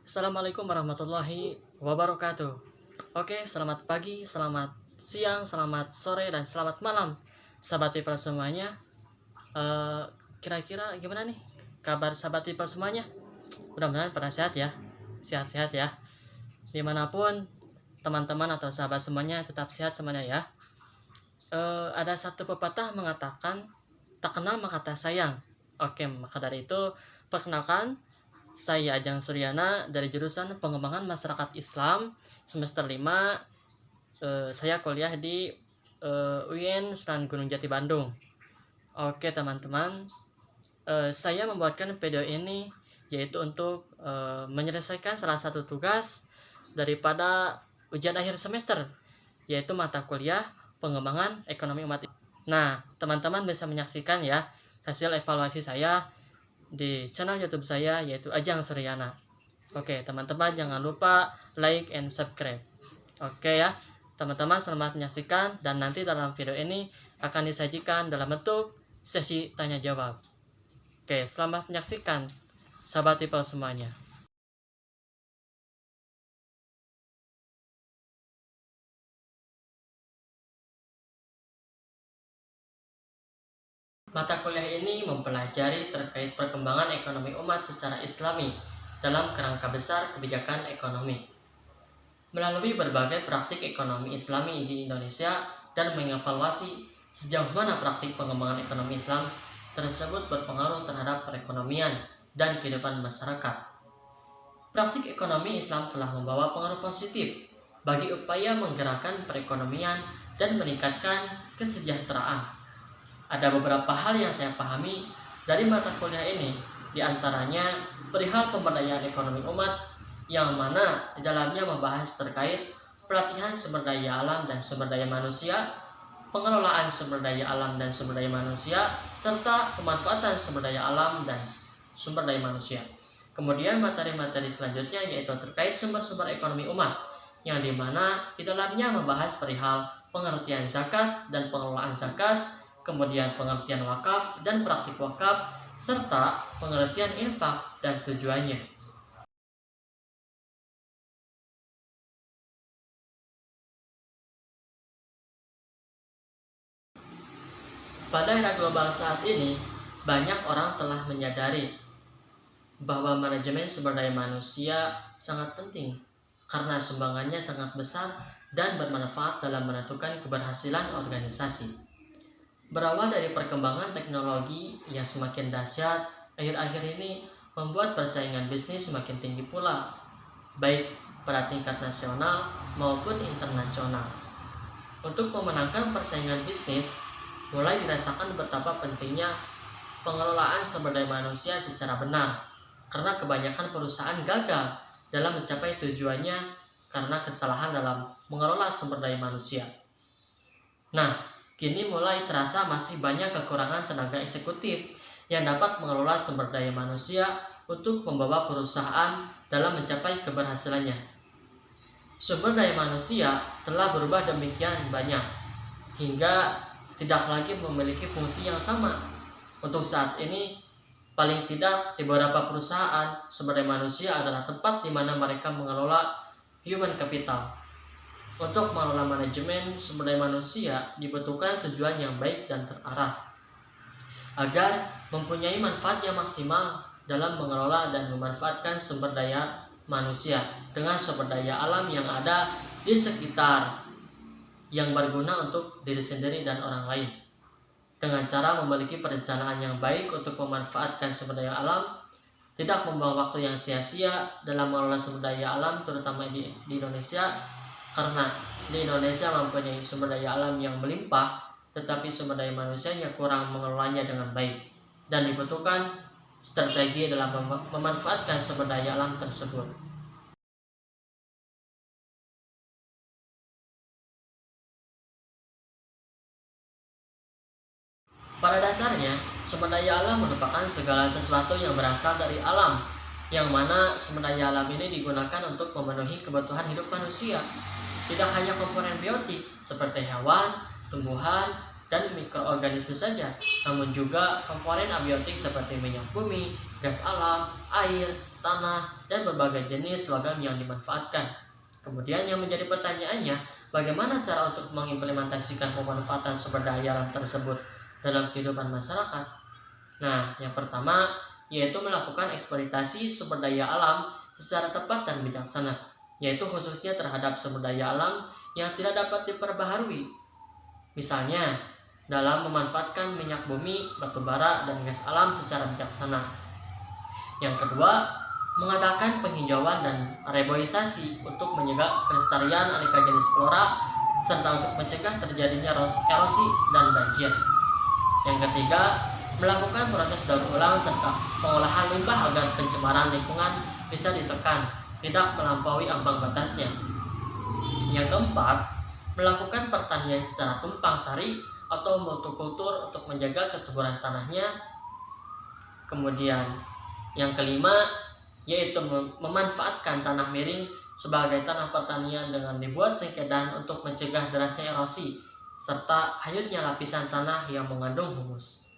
Assalamualaikum warahmatullahi wabarakatuh. Oke, selamat pagi, selamat siang, selamat sore, dan selamat malam, sahabat people semuanya. Eh, Kira-kira gimana nih kabar sahabat people semuanya? Mudah-mudahan pada sehat ya, sehat-sehat ya. Dimanapun teman-teman atau sahabat semuanya tetap sehat semuanya ya. Ada satu pepatah mengatakan, tak kenal maka tak sayang. Oke, maka dari itu perkenalkan, saya Ajeng Suryana dari jurusan Pengembangan Masyarakat Islam semester 5. Saya kuliah di UIN Sunan Gunung Jati Bandung. Oke teman-teman, saya membuatkan video ini yaitu untuk menyelesaikan salah satu tugas daripada ujian akhir semester, yaitu mata kuliah Pengembangan Ekonomi Umat Islam. Nah, teman-teman bisa menyaksikan ya hasil evaluasi saya di channel YouTube saya yaitu Ajeng Suryana. Oke, teman-teman jangan lupa like and subscribe. Oke ya, teman-teman selamat menyaksikan, dan nanti dalam video ini akan disajikan dalam bentuk sesi tanya jawab. Oke, selamat menyaksikan sahabat people semuanya. Mata kuliah ini mempelajari terkait perkembangan ekonomi umat secara islami dalam kerangka besar kebijakan ekonomi. Melalui berbagai praktik ekonomi islami di Indonesia dan mengevaluasi sejauh mana praktik pengembangan ekonomi Islam tersebut berpengaruh terhadap perekonomian dan kehidupan masyarakat. Praktik ekonomi Islam telah membawa pengaruh positif bagi upaya menggerakkan perekonomian dan meningkatkan kesejahteraan. Ada beberapa hal yang saya pahami dari mata kuliah ini, diantaranya perihal pemberdayaan ekonomi umat, yang mana di dalamnya membahas terkait pelatihan sumber daya alam dan sumber daya manusia, pengelolaan sumber daya alam dan sumber daya manusia, serta pemanfaatan sumber daya alam dan sumber daya manusia. Kemudian materi-materi selanjutnya yaitu terkait sumber-sumber ekonomi umat, yang dimana di dalamnya membahas perihal pengertian zakat dan pengelolaan zakat, kemudian pengertian wakaf dan praktik wakaf, serta pengertian infak dan tujuannya. Pada era global saat ini, banyak orang telah menyadari bahwa manajemen sumber daya manusia sangat penting karena sumbangannya sangat besar dan bermanfaat dalam menentukan keberhasilan organisasi. Berawal dari perkembangan teknologi yang semakin dahsyat, akhir-akhir ini membuat persaingan bisnis semakin tinggi pula, baik pada tingkat nasional maupun internasional. Untuk memenangkan persaingan bisnis, mulai dirasakan betapa pentingnya pengelolaan sumber daya manusia secara benar, karena kebanyakan perusahaan gagal dalam mencapai tujuannya karena kesalahan dalam mengelola sumber daya manusia. Nah, kini mulai terasa masih banyak kekurangan tenaga eksekutif yang dapat mengelola sumber daya manusia untuk membawa perusahaan dalam mencapai keberhasilannya. Sumber daya manusia telah berubah demikian banyak, hingga tidak lagi memiliki fungsi yang sama. Untuk saat ini, paling tidak di beberapa perusahaan, sumber daya manusia adalah tempat di mana mereka mengelola human capital. Untuk mengelola manajemen sumber daya manusia dibutuhkan tujuan yang baik dan terarah agar mempunyai manfaat yang maksimal dalam mengelola dan memanfaatkan sumber daya manusia dengan sumber daya alam yang ada di sekitar yang berguna untuk diri sendiri dan orang lain. Dengan cara memiliki perencanaan yang baik untuk memanfaatkan sumber daya alam, tidak membuang waktu yang sia-sia dalam mengelola sumber daya alam, terutama di Indonesia, karena di Indonesia mempunyai sumber daya alam yang melimpah, tetapi sumber daya manusianya kurang mengelolanya dengan baik, dan dibutuhkan strategi dalam memanfaatkan sumber daya alam tersebut. Pada dasarnya, sumber daya alam merupakan segala sesuatu yang berasal dari alam, yang mana sumber daya alam ini digunakan untuk memenuhi kebutuhan hidup manusia. Tidak hanya komponen biotik seperti hewan, tumbuhan, dan mikroorganisme saja, namun juga komponen abiotik seperti minyak bumi, gas alam, air, tanah, dan berbagai jenis logam yang dimanfaatkan. Kemudian yang menjadi pertanyaannya, bagaimana cara untuk mengimplementasikan pemanfaatan sumber daya alam tersebut dalam kehidupan masyarakat? Nah, yang pertama yaitu melakukan eksploitasi sumber daya alam secara tepat dan bijaksana, yaitu khususnya terhadap sumber daya alam yang tidak dapat diperbaharui. Misalnya, dalam memanfaatkan minyak bumi, batu bara, dan gas alam secara bijaksana. Yang kedua, mengadakan penghijauan dan reboisasi untuk mencegah pelestarian aneka jenis flora serta untuk mencegah terjadinya erosi dan banjir. Yang ketiga, melakukan proses daur ulang serta pengolahan limbah agar pencemaran lingkungan bisa ditekan, tidak melampaui ambang batasnya. Yang keempat, melakukan pertanian secara tumpang sari atau monokultur untuk menjaga kesuburan tanahnya. Kemudian yang kelima, yaitu memanfaatkan tanah miring sebagai tanah pertanian dengan dibuat sengkedan untuk mencegah derasnya erosi serta hanyutnya lapisan tanah yang mengandung humus.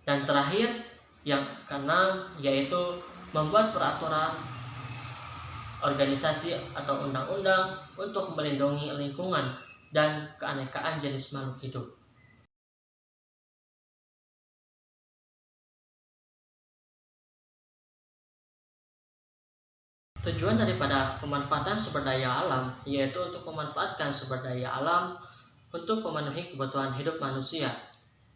Dan terakhir, yang keenam, yaitu membuat peraturan, organisasi atau undang-undang untuk melindungi lingkungan dan keanekaan jenis makhluk hidup. Tujuan daripada pemanfaatan sumber daya alam yaitu untuk memanfaatkan sumber daya alam untuk memenuhi kebutuhan hidup manusia,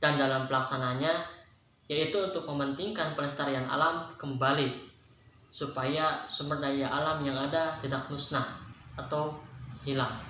dan dalam pelaksanaannya yaitu untuk mementingkan pelestarian alam kembali supaya sumber daya alam yang ada tidak musnah atau hilang.